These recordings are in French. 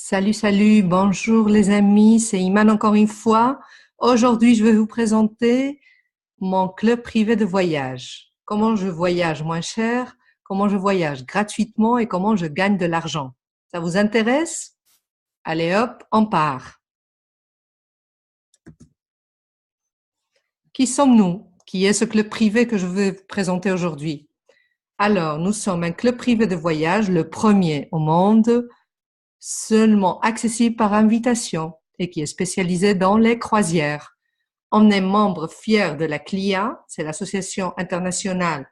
Salut, salut, bonjour les amis, c'est Iman encore une fois. Aujourd'hui, je vais vous présenter mon club privé de voyage. Comment je voyage moins cher, comment je voyage gratuitement et comment je gagne de l'argent. Ça vous intéresse? Allez hop, on part. Qui sommes-nous? Qui est ce club privé que je vais vous présenter aujourd'hui? Alors, nous sommes un club privé de voyage, le premier au monde, seulement accessible par invitation et qui est spécialisé dans les croisières. On est membre fier de la CLIA, c'est l'Association internationale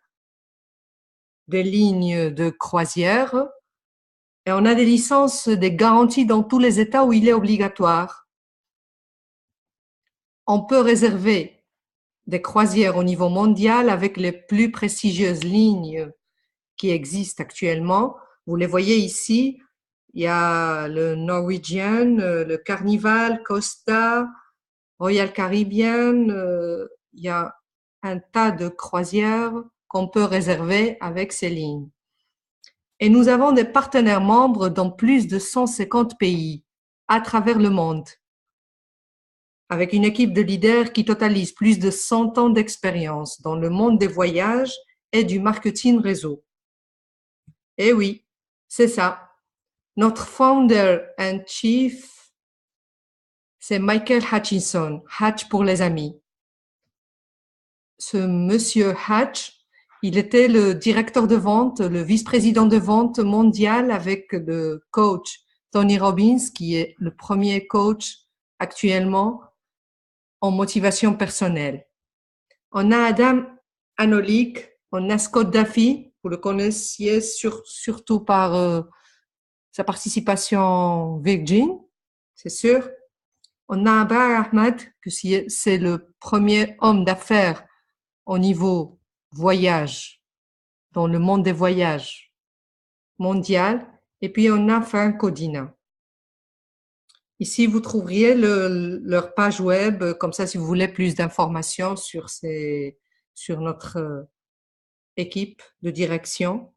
des lignes de croisière, et on a des licences, des garanties dans tous les États où il est obligatoire. On peut réserver des croisières au niveau mondial avec les plus prestigieuses lignes qui existent actuellement. Vous les voyez ici, il y a le Norwegian, le Carnival, Costa, Royal Caribbean, il y a un tas de croisières qu'on peut réserver avec ces lignes. Et nous avons des partenaires membres dans plus de 150 pays à travers le monde, avec une équipe de leaders qui totalise plus de 100 ans d'expérience dans le monde des voyages et du marketing réseau. Eh oui, c'est ça. Notre founder and chief, c'est Michael Hutchinson, Hatch pour les amis. Ce monsieur Hatch, il était le directeur de vente, le vice-président de vente mondial avec le coach Tony Robbins, qui est le premier coach actuellement en motivation personnelle. On a Adam Anolik, on a Scott Duffy, vous le connaissiez surtout par sa participation Virgin, c'est sûr. On a Abar Ahmad, que c'est le premier homme d'affaires au niveau voyage, dans le monde des voyages mondial. Et puis, on a Frank Codina. Ici, vous trouveriez leur page web, comme ça, si vous voulez plus d'informations sur notre équipe de direction.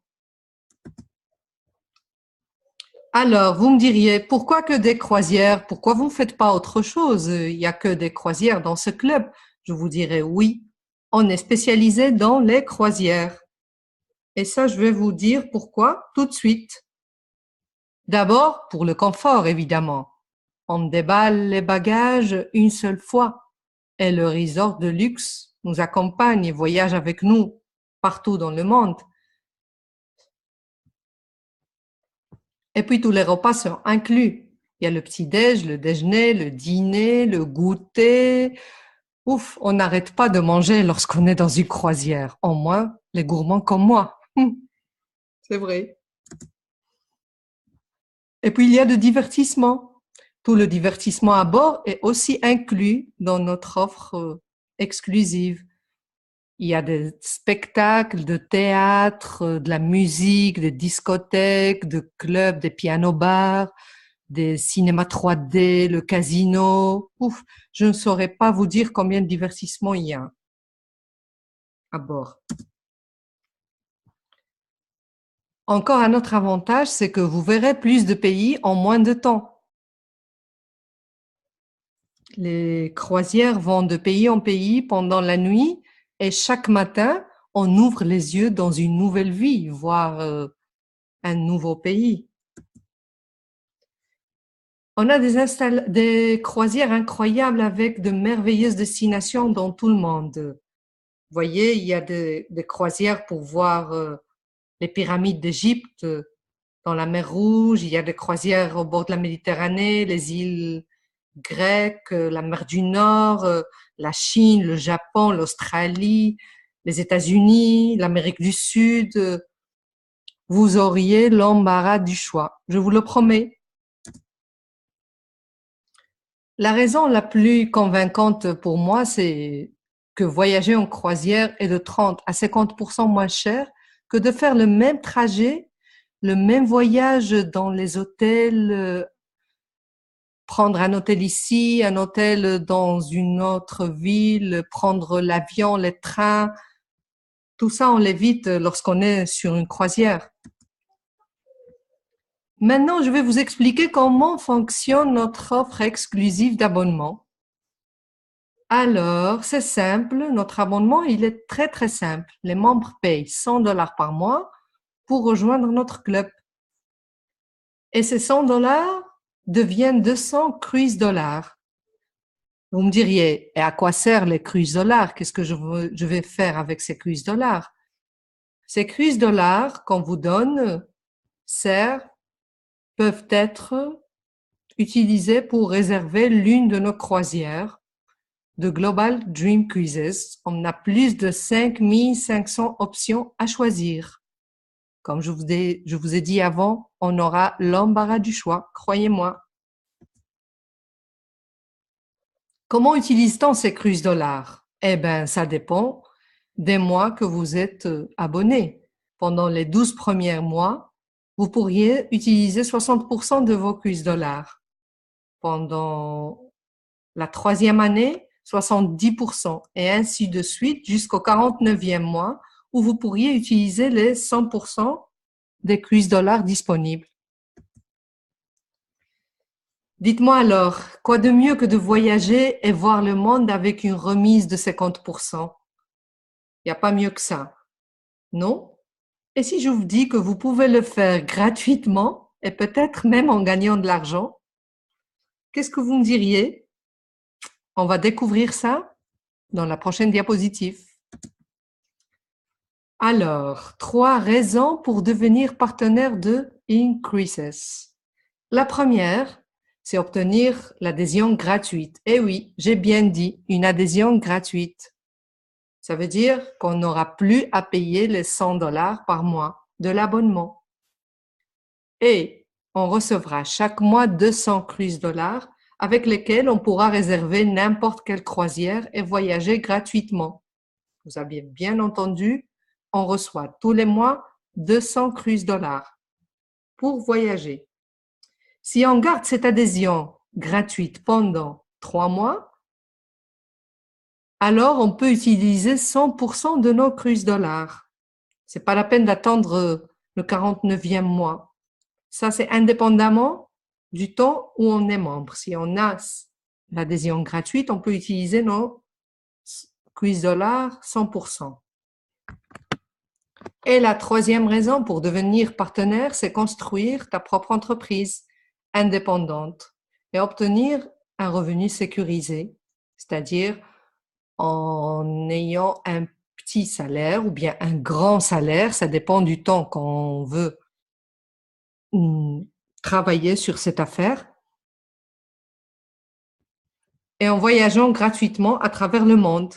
Alors, vous me diriez, pourquoi que des croisières? Pourquoi vous ne faites pas autre chose? Il n'y a que des croisières dans ce club. Je vous dirais oui, on est spécialisé dans les croisières. Et ça, je vais vous dire pourquoi tout de suite. D'abord, pour le confort, évidemment. On déballe les bagages une seule fois et le resort de luxe nous accompagne et voyage avec nous partout dans le monde. Et puis tous les repas sont inclus. Il y a le petit-déj, le déjeuner, le dîner, le goûter. Ouf, on n'arrête pas de manger lorsqu'on est dans une croisière. Au moins, les gourmands comme moi. C'est vrai. Et puis, il y a le divertissement. Tout le divertissement à bord est aussi inclus dans notre offre exclusive. Il y a des spectacles de théâtre, de la musique, des discothèques, de clubs, des piano-bars, des cinémas 3D, le casino. Ouf, je ne saurais pas vous dire combien de divertissements il y a à bord. Encore un autre avantage, c'est que vous verrez plus de pays en moins de temps. Les croisières vont de pays en pays pendant la nuit et chaque matin, on ouvre les yeux dans une nouvelle vie, voire un nouveau pays. On a des croisières incroyables avec de merveilleuses destinations dans tout le monde. Vous voyez, il y a des croisières pour voir les pyramides d'Égypte dans la mer Rouge, il y a des croisières au bord de la Méditerranée, les îles grecques, la mer du Nord, la Chine, le Japon, l'Australie, les États-Unis, l'Amérique du Sud. Vous auriez l'embarras du choix, je vous le promets. La raison la plus convaincante pour moi, c'est que voyager en croisière est de 30 à 50% moins cher que de faire le même trajet, le même voyage dans les hôtels, prendre un hôtel ici, un hôtel dans une autre ville, prendre l'avion, les trains. Tout ça, on l'évite lorsqu'on est sur une croisière. Maintenant, je vais vous expliquer comment fonctionne notre offre exclusive d'abonnement. Alors, c'est simple, notre abonnement, il est très simple. Les membres payent 100 $ par mois pour rejoindre notre club. Et ces 100 $ deviennent 200 cruise dollars. Vous me diriez, et à quoi servent les cruise dollars? Qu'est-ce que je vais faire avec ces cruise dollars? Ces cruise dollars qu'on vous donne peuvent être utilisés pour réserver l'une de nos croisières de Global Dream Cruises. On a plus de 5500 options à choisir. Comme je vous ai dit avant, on aura l'embarras du choix, croyez-moi. Comment utilise-t-on ces cruise dollars? Eh bien, ça dépend des mois que vous êtes abonné. Pendant les 12 premiers mois, vous pourriez utiliser 60% de vos cruise dollars. Pendant la 3e année, 70% et ainsi de suite jusqu'au 49e mois où vous pourriez utiliser les 100% des cruise dollars disponibles. Dites-moi alors, quoi de mieux que de voyager et voir le monde avec une remise de 50%? Il n'y a pas mieux que ça, non? Et si je vous dis que vous pouvez le faire gratuitement et peut-être même en gagnant de l'argent, qu'est-ce que vous me diriez? On va découvrir ça dans la prochaine diapositive. Alors, 3 raisons pour devenir partenaire de Increases. La première, c'est obtenir l'adhésion gratuite. Eh oui, j'ai bien dit, une adhésion gratuite. Ça veut dire qu'on n'aura plus à payer les 100 $ par mois de l'abonnement. Et on recevra chaque mois 200 cruise dollars avec lesquels on pourra réserver n'importe quelle croisière et voyager gratuitement. Vous avez bien entendu, on reçoit tous les mois 200 cruise dollars pour voyager. Si on garde cette adhésion gratuite pendant 3 mois, alors on peut utiliser 100% de nos cruise dollars. C'est pas la peine d'attendre le 49e mois. Ça, c'est indépendamment du temps où on est membre. Si on a l'adhésion gratuite, on peut utiliser nos cruise dollars 100%. Et la 3e raison pour devenir partenaire, c'est construire ta propre entreprise indépendante et obtenir un revenu sécurisé, c'est-à-dire en ayant un petit salaire ou bien un grand salaire, ça dépend du temps qu'on veut travailler sur cette affaire, et en voyageant gratuitement à travers le monde.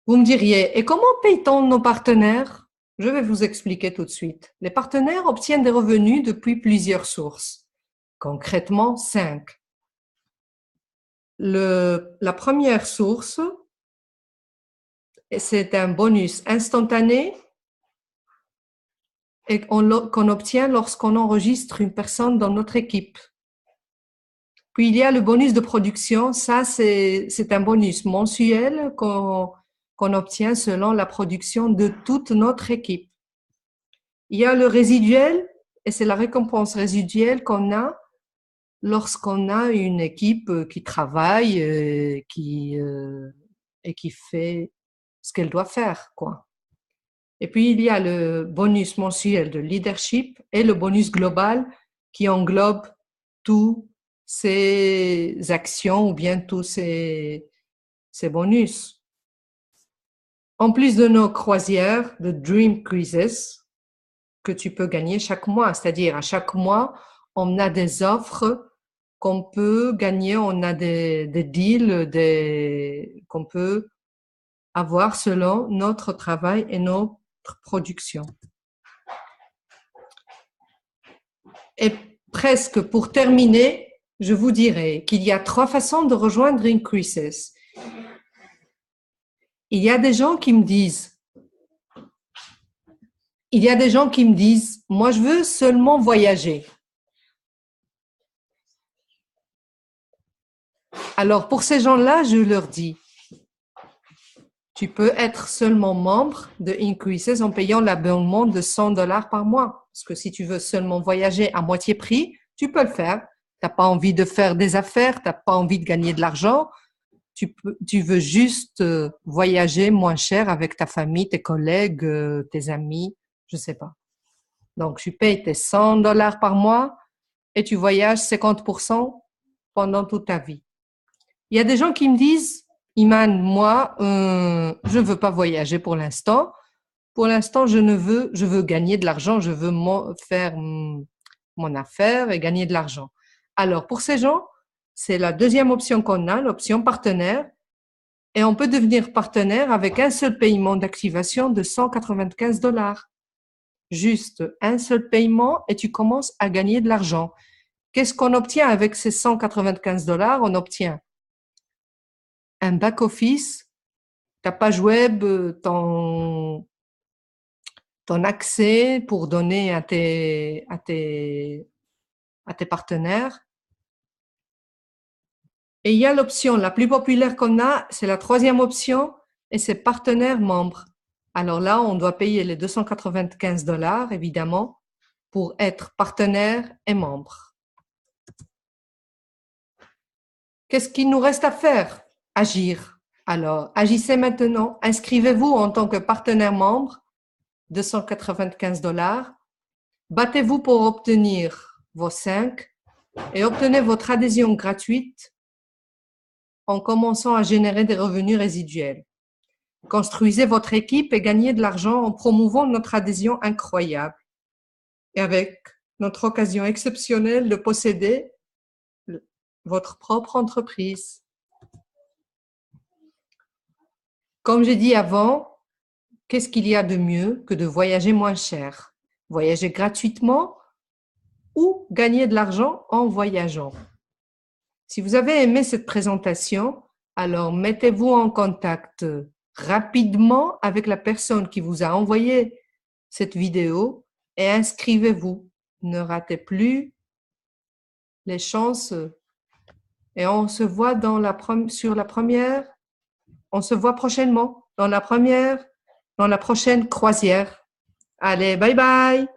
Vous me diriez, et comment paye-t-on nos partenaires? Je vais vous expliquer tout de suite. Les partenaires obtiennent des revenus depuis plusieurs sources, concrètement 5. La première source, c'est un bonus instantané et qu'on obtient lorsqu'on enregistre une personne dans notre équipe. Puis il y a le bonus de production, ça c'est un bonus mensuel qu'on obtient selon la production de toute notre équipe. Il y a le résiduel, et c'est la récompense résiduelle qu'on a lorsqu'on a une équipe qui travaille et qui fait ce qu'elle doit faire, quoi. Et puis, il y a le bonus mensuel de leadership et le bonus global qui englobe tous ces actions ou bien tous ces bonus. En plus de nos croisières de Dream Cruises que tu peux gagner chaque mois, c'est-à-dire à chaque mois, on a des offres qu'on peut gagner, on a des deals qu'on peut avoir selon notre travail et notre production. Et presque pour terminer, je vous dirai qu'il y a 3 façons de rejoindre Increases. Il y a des gens qui me disent, moi je veux seulement voyager. Alors pour ces gens-là, je leur dis, tu peux être seulement membre de Increases en payant l'abonnement de 100 $ par mois. Parce que si tu veux seulement voyager à moitié prix, tu peux le faire. Tu n'as pas envie de faire des affaires, tu n'as pas envie de gagner de l'argent. Tu veux juste voyager moins cher avec ta famille, tes collègues, tes amis, je sais pas. Donc, tu payes tes $100 par mois et tu voyages 50% pendant toute ta vie. Il y a des gens qui me disent, Iman, moi, je veux pas voyager pour l'instant. Pour l'instant, je veux gagner de l'argent, je veux faire mon affaire et gagner de l'argent. Alors, pour ces gens, c'est la deuxième option qu'on a, l'option partenaire. Et on peut devenir partenaire avec un seul paiement d'activation de $195. Juste un seul paiement et tu commences à gagner de l'argent. Qu'est-ce qu'on obtient avec ces $195? On obtient un back-office, ta page web, ton accès pour donner à tes partenaires. Et il y a l'option la plus populaire qu'on a, c'est la troisième option, et c'est partenaire membre. Alors là, on doit payer les $295, évidemment, pour être partenaire et membre. Qu'est-ce qu'il nous reste à faire? Agir. Alors, agissez maintenant. Inscrivez-vous en tant que partenaire membre, $295. Battez-vous pour obtenir vos 5 et obtenez votre adhésion gratuite en commençant à générer des revenus résiduels. Construisez votre équipe et gagnez de l'argent en promouvant notre adhésion incroyable et avec notre occasion exceptionnelle de posséder votre propre entreprise. Comme j'ai dit avant, qu'est-ce qu'il y a de mieux que de voyager moins cher? Voyager gratuitement ou gagner de l'argent en voyageant. Si vous avez aimé cette présentation, alors mettez-vous en contact rapidement avec la personne qui vous a envoyé cette vidéo et inscrivez-vous. Ne ratez plus les chances. Et on se voit on se voit prochainement dans la prochaine croisière. Allez, bye bye!